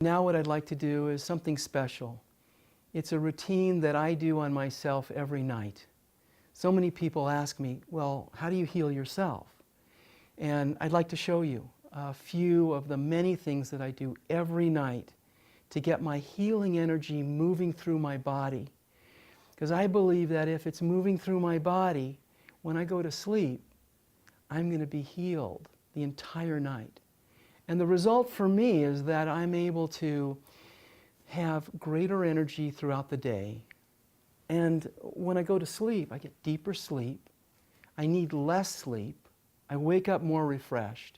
Now what I'd like to do is something special. It's a routine that I do on myself every night. So many people ask me, well, how do you heal yourself? And I'd like to show you a few of the many things that I do every night to get my healing energy moving through my body. Because I believe that if it's moving through my body, when I go to sleep, I'm going to be healed the entire night. And the result for me is that I'm able to have greater energy throughout the day. And when I go to sleep, I get deeper sleep. I need less sleep. I wake up more refreshed.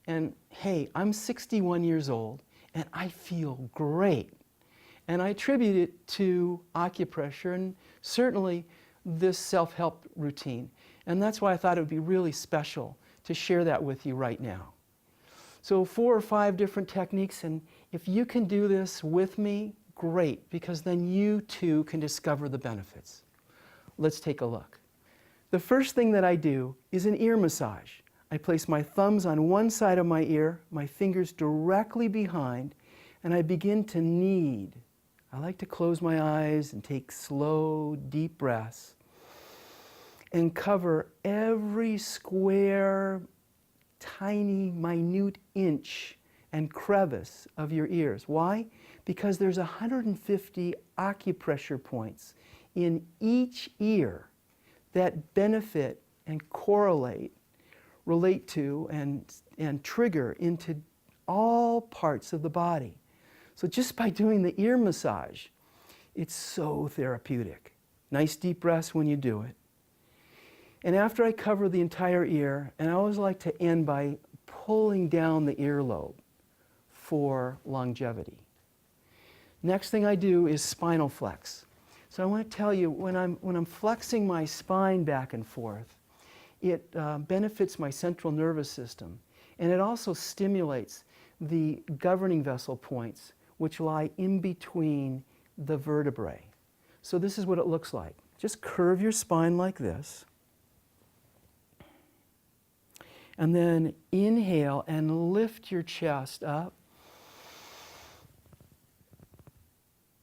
And hey, I'm 61 years old and I feel great. And I attribute it to acupressure and certainly this self-help routine. And that's why I thought it would be really special to share that with you right now. So 4 or 5 different techniques, and if you can do this with me, great, because then you too can discover the benefits. Let's take a look. The first thing that I do is an ear massage. I place my thumbs on one side of my ear, my fingers directly behind, and I begin to knead. I like to close my eyes and take slow, deep breaths and cover every square, tiny, minute inch and crevice of your ears. Why? Because there's 150 acupressure points in each ear that benefit and correlate, relate to, and trigger into all parts of the body. So just by doing the ear massage, it's so therapeutic. Nice deep breaths when you do it. And after I cover the entire ear, and I always like to end by pulling down the earlobe for longevity. Next thing I do is spinal flex. So I want to tell you, when I'm flexing my spine back and forth, it benefits my central nervous system, and it also stimulates the governing vessel points, which lie in between the vertebrae. So this is what it looks like. Just curve your spine like this. And then inhale and lift your chest up.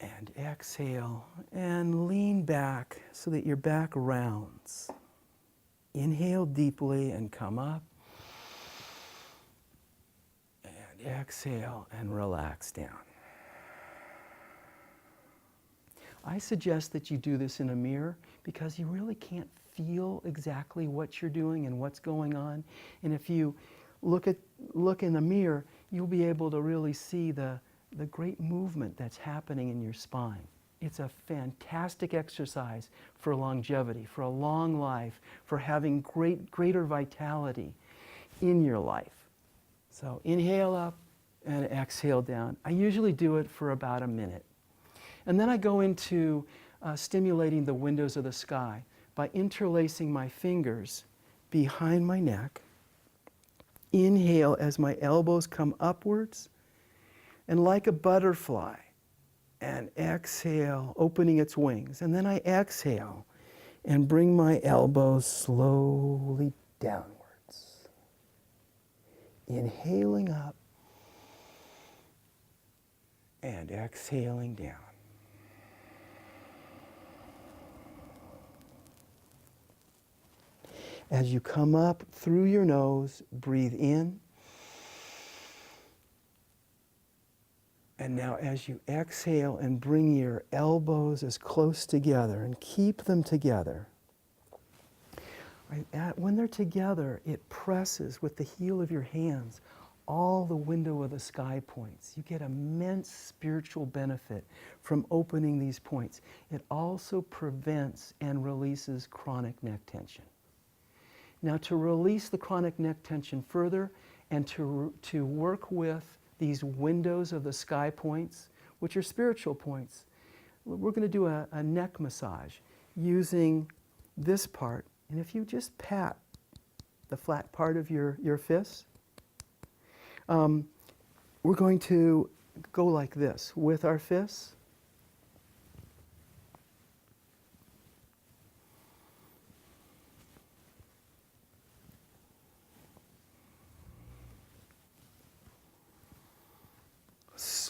And exhale and lean back so that your back rounds. Inhale deeply and come up. And exhale and relax down. I suggest that you do this in a mirror because you really can't feel exactly what you're doing and what's going on. And if you look in the mirror, you'll be able to really see the great movement that's happening in your spine. It's a fantastic exercise for longevity, for a long life, for having greater vitality in your life. So inhale up and exhale down. I usually do it for about a minute. And then I go into stimulating the windows of the sky by interlacing my fingers behind my neck. Inhale as my elbows come upwards, and like a butterfly, and exhale, opening its wings. And then I exhale and bring my elbows slowly downwards. Inhaling up and exhaling down. As you come up through your nose, breathe in. And now as you exhale and bring your elbows as close together and keep them together. When they're together, it presses with the heel of your hands all the window of the sky points. You get immense spiritual benefit from opening these points. It also prevents and releases chronic neck tension. Now, to release the chronic neck tension further and to work with these windows of the sky points, which are spiritual points, we're going to do a neck massage using this part. And if you just pat the flat part of your fist, we're going to go like this with our fists.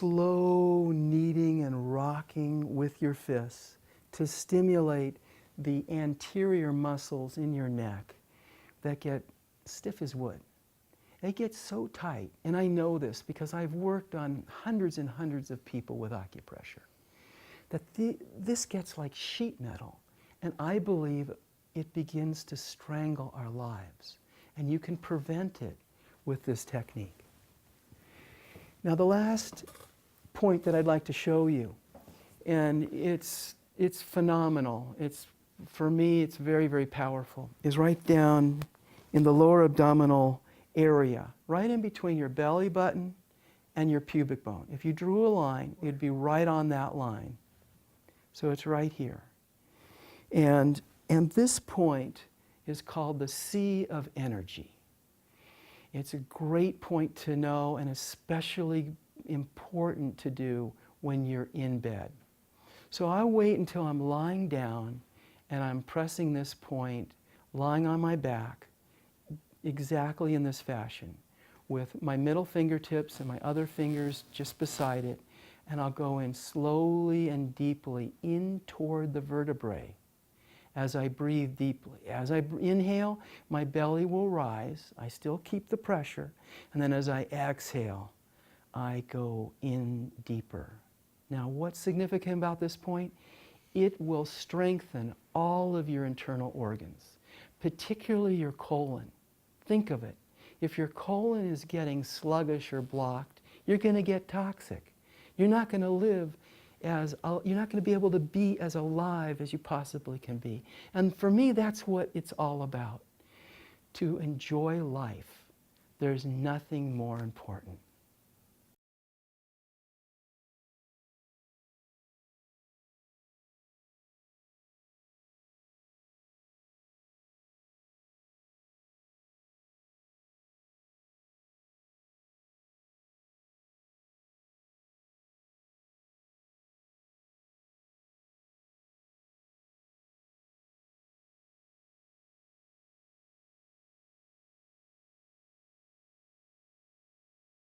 slow kneading and rocking with your fists to stimulate the anterior muscles in your neck that get stiff as wood. They get so tight, and I know this because I've worked on hundreds and hundreds of people with acupressure, that this gets like sheet metal, and I believe it begins to strangle our lives, and you can prevent it with this technique. Now the last point that I'd like to show you, and it's phenomenal, for me it's very, very powerful, is right down in the lower abdominal area, right in between your belly button and your pubic bone. If you drew a line, it'd be right on that line. So it's right here. And this point is called the sea of energy. It's a great point to know, and especially important to do when you're in bed. So I wait until I'm lying down and I'm pressing this point, lying on my back, exactly in this fashion, with my middle fingertips and my other fingers just beside it, and I'll go in slowly and deeply in toward the vertebrae as I breathe deeply. As I inhale, my belly will rise. I still keep the pressure. And then as I exhale, I go in deeper. Now, what's significant about this point? It will strengthen all of your internal organs, particularly your colon. Think of it. If your colon is getting sluggish or blocked, you're going to get toxic. You're not going to live you're not going to be able to be as alive as you possibly can be. And for me, that's what it's all about. To enjoy life. There's nothing more important.